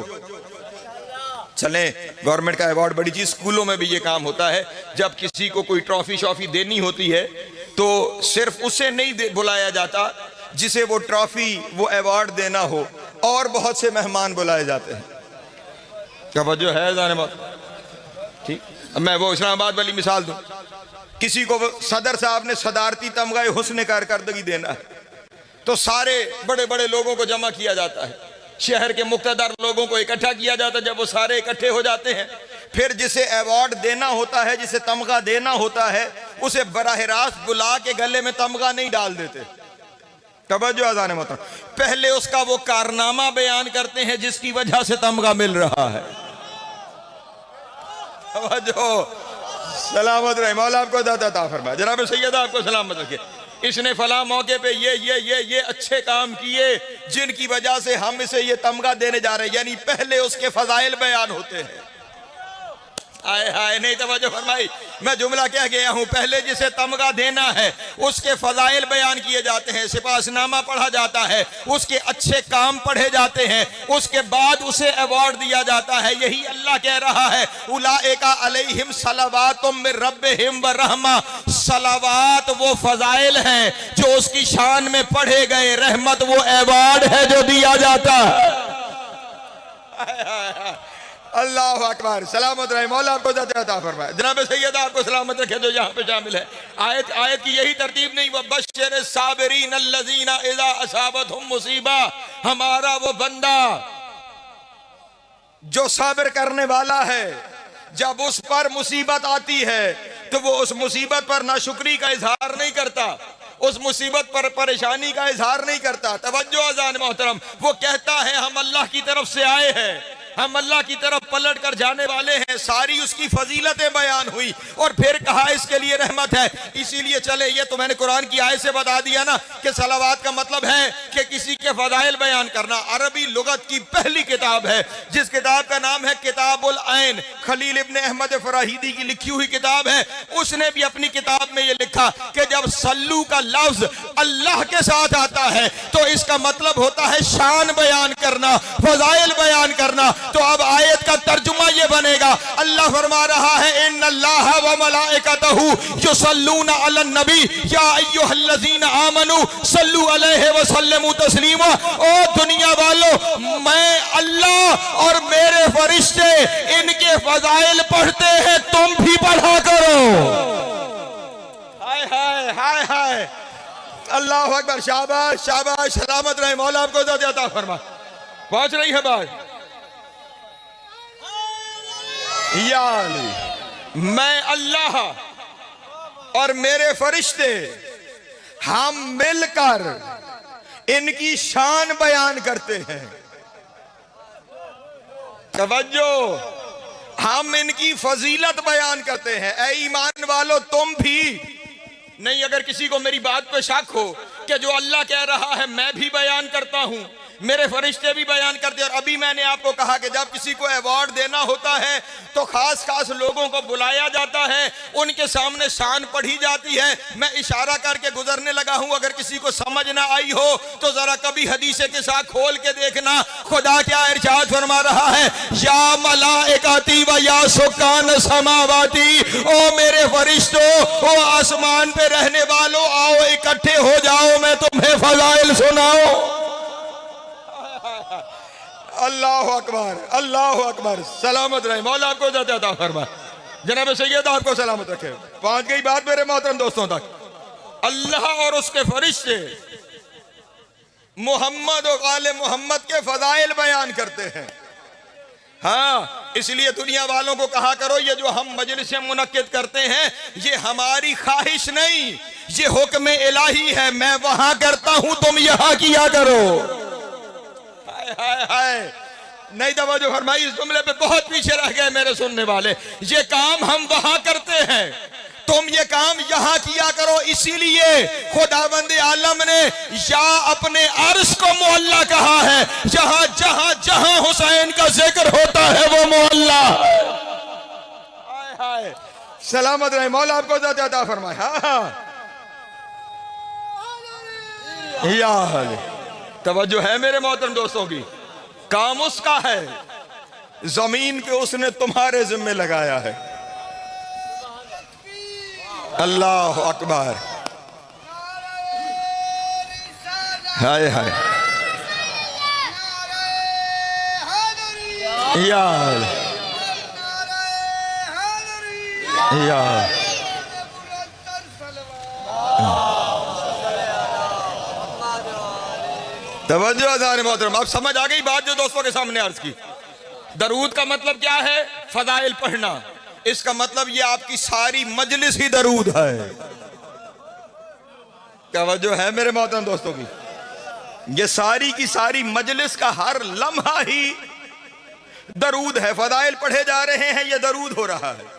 चले, गवर्नमेंट का अवार्ड बड़ी चीज, स्कूलों में भी ये काम होता है। जब किसी को कोई ट्रॉफी शॉफी देनी होती है तो सिर्फ उसे नहीं बुलाया जाता जिसे वो ट्रॉफी वो अवार्ड देना हो, और बहुत से मेहमान बुलाए जाते हैं। तवज्जो है जाने बात, ठीक। मैं वो इस्लामाबाद वाली मिसाल दूं, किसी को सदर साहब ने सदारती तमगा हुस्न कारकर्दगी देना है तो सारे बड़े बड़े लोगों को जमा किया जाता है, शहर के मुक्तदर लोगों को इकट्ठा किया जाता है। जब वो सारे इकट्ठे हो जाते हैं, फिर जिसे अवार्ड देना होता है, जिसे तमगा देना होता है, उसे बराह रास्त बुला के गले में तमगा नहीं डाल देते। तवज्जो अज़ान मोहतरम, पहले उसका वो कारनामा बयान करते हैं जिसकी वजह से तमगा मिल रहा है। तवज्जो, सलामत रहे, मौला आपको दाता फरमाए, जनाब सैयद आपको सलामत रखे। इसने फला मौके पे ये अच्छे काम किए जिनकी वजह से हम इसे ये तमगा देने जा रहे हैं, यानी पहले उसके फजाइल बयान होते हैं। आए हाय, नहीं तवज्जो फरमाई, मैं जुमला कह गया हूं। पहले जिसे तमगा देना है उसके फजाइल बयान किए जाते हैं, सिपाहनामा पढ़ा जाता है, उसके अच्छे काम पढ़े जाते हैं, उसके बाद उसे अवार्ड दिया जाता है। यही अल्लाह कह रहा है उलाइका अलैहिम सलावातुम मिर रब्बिहिम व रहमा, सलावात वो फजाइल हैं जो उसकी शान में पढ़े गए, रहमत वो अवार्ड है जो दिया जाता है। अल्लाह अकबर, सलामत रहे, मौला आपको अता फरमाए। जनाब सैयद आपको सलामत रखे जो यहाँ पे शामिल है। आयत की यही तरतीब नहीं, वह बश्शिर साबिरीन अल्लज़ीना इज़ा असाबतहुम मुसीबा, हमारा वो बंदा जो सब्र करने वाला है, जब उस पर मुसीबत आती है तो वो उस मुसीबत पर नाशुक्री का इजहार नहीं करता, उस मुसीबत पर परेशानी का इजहार नहीं करता। तवज्जो अज़ान मोहतरम, वो कहता है हम अल्लाह की तरफ से आए हैं, हम अल्लाह की तरफ पलट कर जाने वाले हैं। सारी उसकी फजीलतें बयान हुई और फिर कहा इसके लिए रहमत है। इसीलिए चले, ये तो मैंने कुरान की आयत से बता दिया ना कि सलावात का मतलब है कि किसी के फजाइल बयान करना। अरबी लुगत की पहली किताब है जिस किताब का नाम है किताबुल ऐन, खलील इब्न अहमद फराहिदी की लिखी हुई किताब है। उसने भी अपनी किताब में ये लिखा कि जब सल्लू का लफ्ज अल्लाह के साथ आता है तो इसका मतलब होता है शान बयान करना, फजाइल बयान करना। तो अब आयत का तर्जुमा ये बनेगा, अल्लाह फरमा रहा है इन्नल्लाह व मलाइकतहु युसल्लूना अलन नबी या अय्युहल्लज़ीना आमनू सल्लू अलैहि व सल्लिमू तस्लीमा। ओ दुनिया वालों, मैं अल्लाह और मेरे फरिश्ते इनके फजाइल पढ़ते हैं, तुम भी पढ़ा करो। हाय हाय हाय हाय, अल्लाह अकबर, शाबाश शाबाश, सलामत रहे, मौला आपको अता फरमा। पहुंच रही है बात। यानी मैं अल्लाह और मेरे फरिश्ते हम मिलकर इनकी शान बयान करते हैं। तवज्जो, हम इनकी फजीलत बयान करते हैं। ऐ ईमान वालों, तुम भी नहीं, अगर किसी को मेरी बात पे शक हो कि जो अल्लाह कह रहा है मैं भी बयान करता हूं, मेरे फरिश्ते भी बयान करते हैं, और अभी मैंने आपको कहा कि जब किसी को अवार्ड देना होता है तो खास खास लोगों को बुलाया जाता है, उनके सामने शान पढ़ी जाती है। मैं इशारा करके गुजरने लगा हूं, अगर किसी को समझ ना आई हो तो जरा कभी हदीसे के साथ खोल के देखना। खुदा क्या इरशाद फरमा रहा है, या मलाइकाती व या सुकान समावाती, ओ मेरे फरिश्तों, ओ आसमान पे रहने वालों, आओ इकट्ठे हो जाओ, मैं तुम्हें फजाइल सुनाऊं। अल्लाह अकबर, अल्लाह अकबर। सलामत रहे, मौला आपको इज्जत अता फरमाए, जनाब सैयद आपको सलामत रखे। पहुंच गई बात मेरे मोहतरम दोस्तों तक। अल्लाह और उसके फरिश्ते मोहम्मद और आले मोहम्मद के फजाइल बयान करते हैं। हाँ, इसलिए दुनिया वालों को कहा करो, ये जो हम मजलिसें मुनक्किद करते हैं ये हमारी ख्वाहिश नहीं, ये हुक्म इलाही है। मैं वहां करता हूं, तुम यहां किया करो। हाय हाय, नहीं तवज्जो फरमाई, इस जुमले पे बहुत पीछे रह गए मेरे सुनने वाले। ये काम हम वहां करते हैं, तुम ये काम यहां किया करो। इसीलिए खुदावंद आलम ने या अपने अर्श को मोहल्ला कहा है, जहां जहां जहां हुसैन का जिक्र होता है वो मोहल्ला। हाय हाय, सलामत रहे, मौला आपको इज्जत अता फरमाए। हाँ, या तवज्जो है मेरे मोहतरम दोस्तों की। काम उसका है, जमीन पे उसने तुम्हारे जिम्मे लगाया है। अल्लाह अकबर, हाय हाय, यार यार, तवज्जो अज़ान मोहतरम, अब समझ आ गई बात जो दोस्तों के सामने अर्ज की। दरूद का मतलब क्या है? फजाइल पढ़ना। इसका मतलब ये आपकी सारी मजलिस ही दरूद है। तवज्जो है मेरे मोहतरम दोस्तों की, ये सारी की सारी मजलिस का हर लम्हा ही दरूद है। फजाइल पढ़े जा रहे हैं, ये दरूद हो रहा है।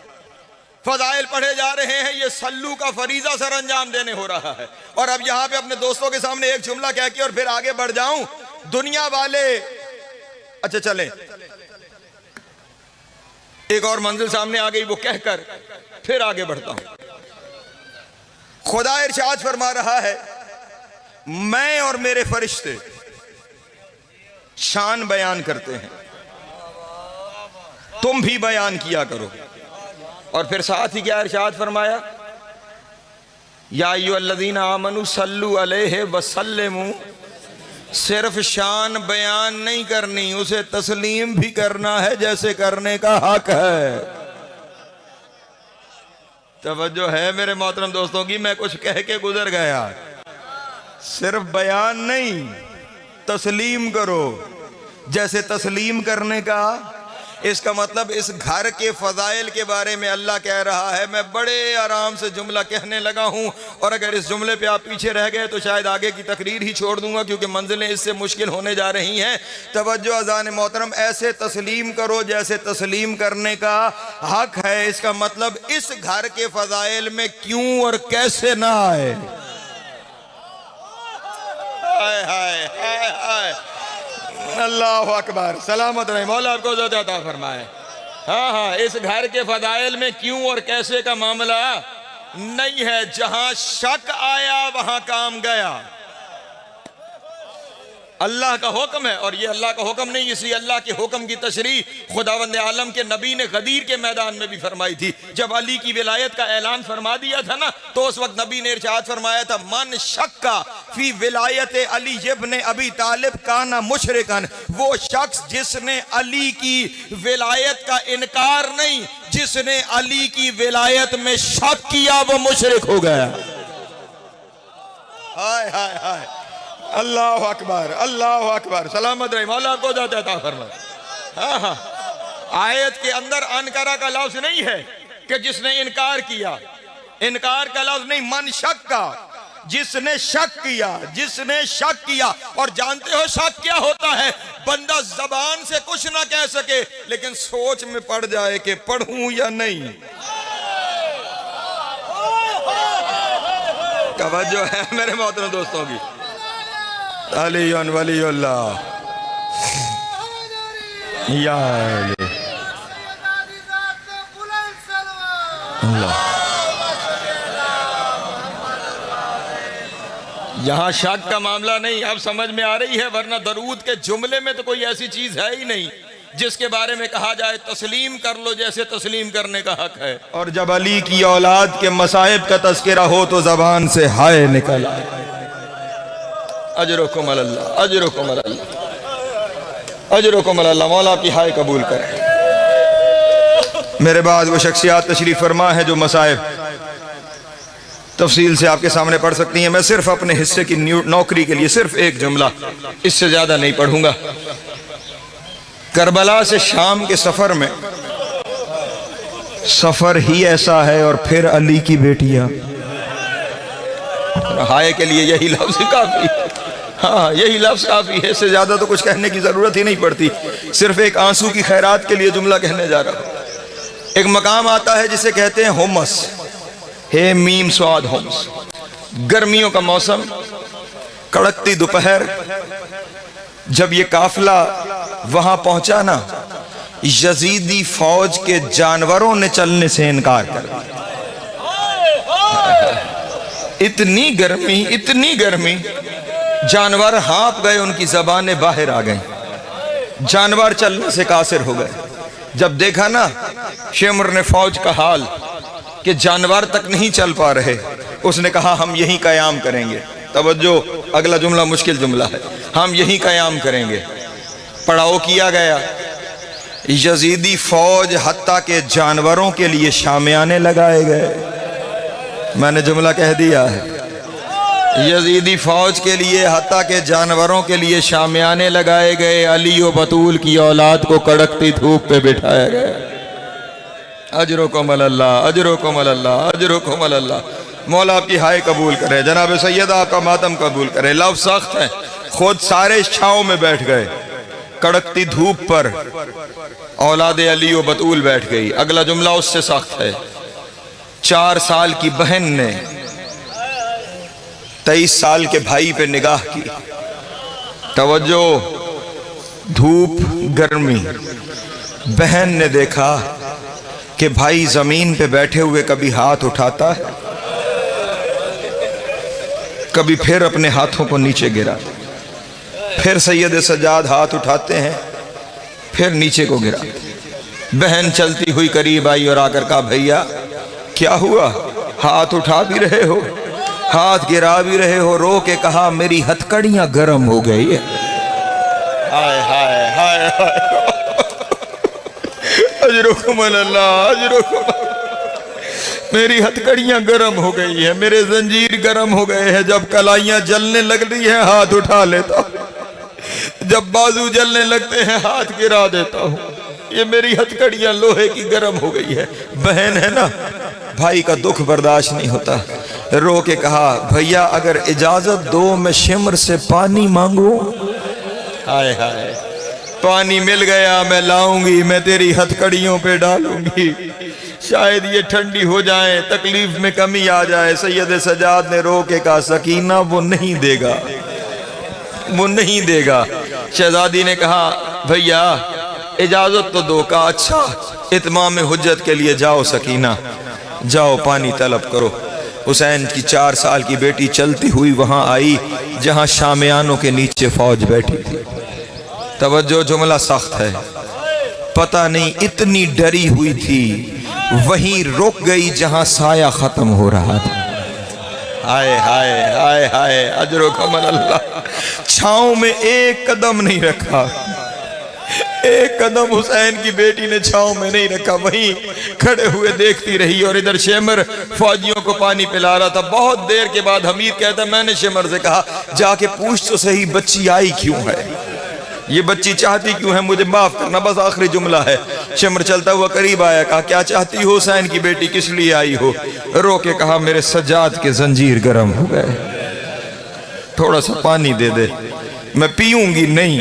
फजाइल पढ़े जा रहे हैं, ये सल्लू का फरीजा सर अंजाम देने हो रहा है। और अब यहां पे अपने दोस्तों के सामने एक जुमला कह के और फिर आगे बढ़ जाऊं। दुनिया वाले, अच्छा चलें, एक और मंजिल सामने आ गई, वो कहकर फिर आगे बढ़ता हूं। खुदा इरशाद फरमा रहा है, मैं और मेरे फरिश्ते शान बयान करते हैं, तुम भी बयान किया करो। और फिर साथ ही क्या इरशाद फरमाया, या अय्युहल्लज़ीना आमनू सल्लु अलैहि वसल्लिमू। सिर्फ शान बयान नहीं करनी, उसे तस्लीम भी करना है जैसे करने का हक है। तवज्जो है मेरे मोहतरम दोस्तों की, मैं कुछ कह के गुजर गया। सिर्फ बयान नहीं, तस्लीम करो जैसे तस्लीम करने का। इसका मतलब इस घर के फजाइल के बारे में अल्लाह कह रहा है। मैं बड़े आराम से जुमला कहने लगा हूं, और अगर इस जुमले पे आप पीछे रह गए तो शायद आगे की तकरीर ही छोड़ दूंगा, क्योंकि मंजिलें इससे मुश्किल होने जा रही हैं। तवज्जो अज़ान मोहतरम, ऐसे तस्लीम करो जैसे तस्लीम करने का हक है। इसका मतलब इस घर के फजाइल में क्यों और कैसे ना आए। हाय हाय हाय हाय, अल्लाह अकबर, सलामत रहे, मौला आपको इज्जत अता फरमाए। हाँ हाँ, इस घर के फदाइल में क्यों और कैसे का मामला नहीं है। जहां शक आया वहां काम गया। अल्लाह का हुक्म है, और ये अल्लाह का हुक्म नहीं, इसलिए अल्लाह के हुक्म की तशरीह खुदावंद आलम के नबी ने गदीर के मैदान में भी फरमाई थी। जब अली की विलायत का ऐलान फरमा दिया था ना, तो उस वक्त नबी ने इरशाद फरमाया था, मन शक्का फी विलायत अली इब्न अबी तालिब काना मुशरिकन। वो शख्स जिसने अली की विलायत का इनकार नहीं, जिसने अली की विलायत में शक किया, वो मुशरिक हो गया। हाय हाय हाय, अल्लाह अकबर, अल्लाह अकबर, सलामत रहे, मौला आपको इज्जत अता फरमाए। हाँ हाँ, आयत के अंदर अनकरा का लफ्ज नहीं है कि जिसने इनकार किया, इनकार का लफ्ज नहीं, मन शक का, जिसने शक किया, जिसने शक किया। और जानते हो शक क्या होता है? बंदा जबान से कुछ ना कह सके, लेकिन सोच में पड़ जाए कि पढ़ूं या नहीं। तवज्जो है मेरे मोहतरम दोस्तों की। अली वलीउल्लाह या अली अल्लाह। यहाँ शक का मामला नहीं, अब समझ में आ रही है, वरना दरूद के जुमले में तो कोई ऐसी चीज है ही नहीं जिसके बारे में कहा जाए तस्लीम कर लो जैसे तस्लीम करने का हक है। और जब अली की औलाद के मसाइब का तस्करा हो तो जबान से हाय निकल आए। अजरुकुम अल्लाह, अजरुकुम अल्लाह, अजरुकुम अल्लाह। मौला की हाय कबूल करे। मेरे बाद वो शख्सियात तशरीफ फरमा है जो मसाइब तफसील से आपके सामने पढ़ सकती हैं। मैं सिर्फ अपने हिस्से की नौकरी के लिए सिर्फ एक जुमला, इससे ज्यादा नहीं पढ़ूंगा। करबला से शाम के सफर में, सफर ही ऐसा है और फिर अली की बेटियां, हाय के लिए यही लफ्ज काफी, हाँ यही लफ्ज काफी है, इससे ज्यादा तो कुछ कहने की जरूरत ही नहीं पड़ती। सिर्फ एक आंसू की खैरात के लिए जुमला कहने जा रहा हूं। एक मकाम आता है जिसे कहते हैं होमस, हे मीम स्वाद होम्स। गर्मियों का मौसम, कड़कती दोपहर, जब ये काफिला वहां पहुंचा ना, यजीदी फौज के जानवरों ने चलने से इनकार कर दिया। इतनी गर्मी, इतनी गर्मी, जानवर हाँप गए, उनकी जबानें बाहर आ गई, जानवर चलने से कासिर हो गए। जब देखा ना शेमर ने फौज का हाल कि जानवर तक नहीं चल पा रहे, उसने कहा हम यहीं कयाम करेंगे। तवज्जो, अगला जुमला मुश्किल जुमला है, हम यहीं कयाम करेंगे। पड़ाव किया गया। यजीदी फौज हत्ता के जानवरों के लिए शामियाने लगाए गए। मैंने जुमला कह दिया है, यजीदी फौज के लिए, हत्ता के जानवरों के लिए शामियाने लगाए गए। अली व बतूल की औलाद को कड़कती धूप पे बिठाया गया। अजरुकुम अल्लाह, अजरुकुम अल्लाह, अजरुकुम अल्लाह। मौला आपकी हाय कबूल करे, जनाब सैयदा आपका मातम कबूल करे। लफ्ज़ सख्त है, खुद सारे छाँव में बैठ गए, कड़कती धूप पर औलाद अली व बतूल बैठ गई। अगला जुमला उससे सख्त है। 4 साल की बहन ने 23 साल के भाई पे निगाह की। तवज्जो, धूप गर्मी, बहन ने देखा कि भाई जमीन पे बैठे हुए कभी हाथ उठाता है, कभी फिर अपने हाथों को नीचे गिरा, फिर सैयद सज्जाद हाथ उठाते हैं, फिर नीचे को गिरा। बहन चलती हुई करीब आई और आकर कहा, भैया क्या हुआ, हाथ उठा भी रहे हो, हाथ गिरा भी रहे हो। रो के कहा, मेरी हथकड़ियां गर्म हो गई है। हाय हाय हाय हाय, अजरुकुम अल्लाह, अजरुकुम। मेरी हथकड़ियां गर्म हो गई है, मेरे जंजीर गर्म हो गए हैं। जब कलाइयां जलने लग रही हैं हाथ उठा लेता हूं, जब बाजू जलने लगते हैं हाथ गिरा देता हूं। ये मेरी हथकड़ियां लोहे की गर्म हो गई है। बहन है ना, भाई का दुख बर्दाश्त नहीं होता, रो के कहा, भैया अगर इजाजत दो मैं शिमर से पानी मांगू। हाय हाय, पानी मिल गया, मैं लाऊंगी, मैं तेरी हथकड़ियों पे डालूंगी, शायद ये ठंडी हो जाए, तकलीफ में कमी आ जाए। सैयद सजाद ने रो के कहा, सकीना वो नहीं देगा, वो नहीं देगा। शहजादी ने कहा, भैया इजाजत तो दो। का अच्छा, इत्माम हुज्जत के लिए जाओ सकीना, जाओ पानी तलब करो। हुसैन की 4 साल की बेटी चलती हुई वहां आई जहां शामियानों के नीचे फौज बैठी थी। तवज्जो, जुमला सख्त है। पता नहीं इतनी डरी हुई थी, वहीं रुक गई जहां साया खत्म हो रहा था। हाय हाय हाय हाय, अजरुकुम अल्लाह। छाँव में एक कदम नहीं रखा, एक कदम हुसैन की बेटी ने छाँव में नहीं रखा, वहीं खड़े हुए देखती रही। और इधर शेमर फौजियों को पानी पिला रहा था। बहुत देर के बाद हमीद कहता, मैंने शेमर से कहा, जाके पूछ तो सही बच्ची आई क्यों है, ये बच्ची चाहती क्यों है, मुझे माफ करना, बस आखिरी जुमला है। शेमर चलता हुआ करीब आया, कहा, क्या चाहती हो हुसैन की बेटी, किस लिए आई हो। रो के कहा, मेरे सज्जाद के जंजीर गर्म हो गए, थोड़ा सा पानी दे दे, मैं पीऊंगी नहीं,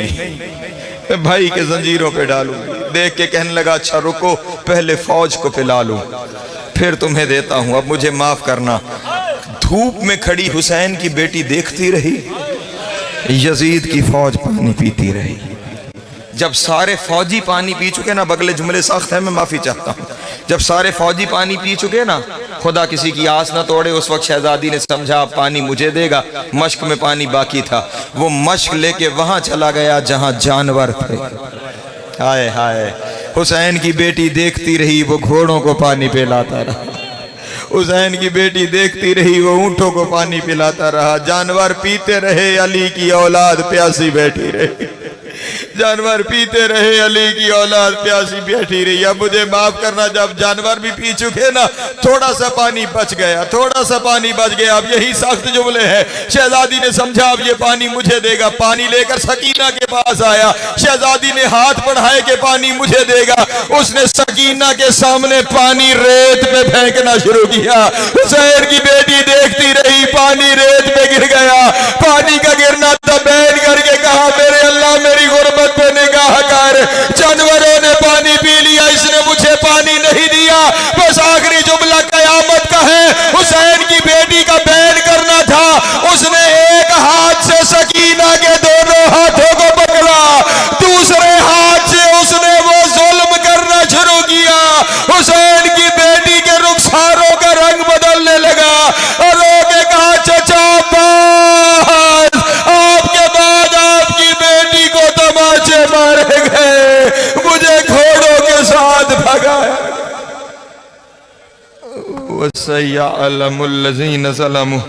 मैं भाई के जंजीरों पे डालूंगी। देख के कहने लगा, अच्छा रुको, पहले फौज को पिला लूं, फिर तुम्हें देता हूं, अब मुझे माफ करना। धूप में खड़ी हुसैन की बेटी देखती रही, यजीद की फौज पानी पीती रही। जब सारे फौजी पानी पी चुके ना, बगले जुमले सख्त है, मैं माफी चाहता हूँ, जब सारे फौजी पानी पी चुके ना, खुदा किसी की आस ना तोड़े, उस वक्त शहजादी ने समझा पानी मुझे देगा। मश्क में पानी बाकी था, वो मश्क लेके वहां चला गया जहां जानवर थे। हाय हाय, हुसैन की बेटी देखती रही, वो घोड़ों को पानी पिलाता रहा। हुसैन की बेटी देखती रही, वो ऊंटों को पानी पिलाता रहा। जानवर पीते रहे, अली की औलाद प्यासी बैठी रही। जानवर पीते रहे, अली की औलाद प्यासी बैठी रही। अब मुझे माफ करना, जब जानवर भी पी चुके ना, थोड़ा सा पानी बच गया, थोड़ा सा पानी बच गया। अब यही सख्त जुमले हैं। शहजादी ने समझा अब ये पानी मुझे देगा, पानी लेकर सकीना के पास आया। शहजादी ने हाथ बढ़ाए कि पानी मुझे देगा। उसने सकीना के सामने पानी रेत पे फेंकना शुरू किया। हुसैन की बेटी देखती रही, पानी रेत पे गिर गया। पानी का गिरना तबैन करके कहा, मेरे अल्लाह मेरी गुर्बत पे निगाह कर, जानवरों ने पानी पी लिया, इसने मुझे पानी नहीं दिया। बस आखिरी जुमला कयामत का है। हुसैन की बेटी का बैन करना था, उसने एक हाथ से सकीना के दोनों हाथों को पकड़ा, दूसरे हाथ से उसने वो जुल्म करना शुरू किया। हुसैन की बेटी के रुखसारों का रंग बदलने लगा और रोके कहा, चचा बस, आपके बाद आपकी बेटी को तमाचे मारे गए, मुझे घोड़ों के साथ भगाया। वसयअलमुल्लज़ीन ज़लमू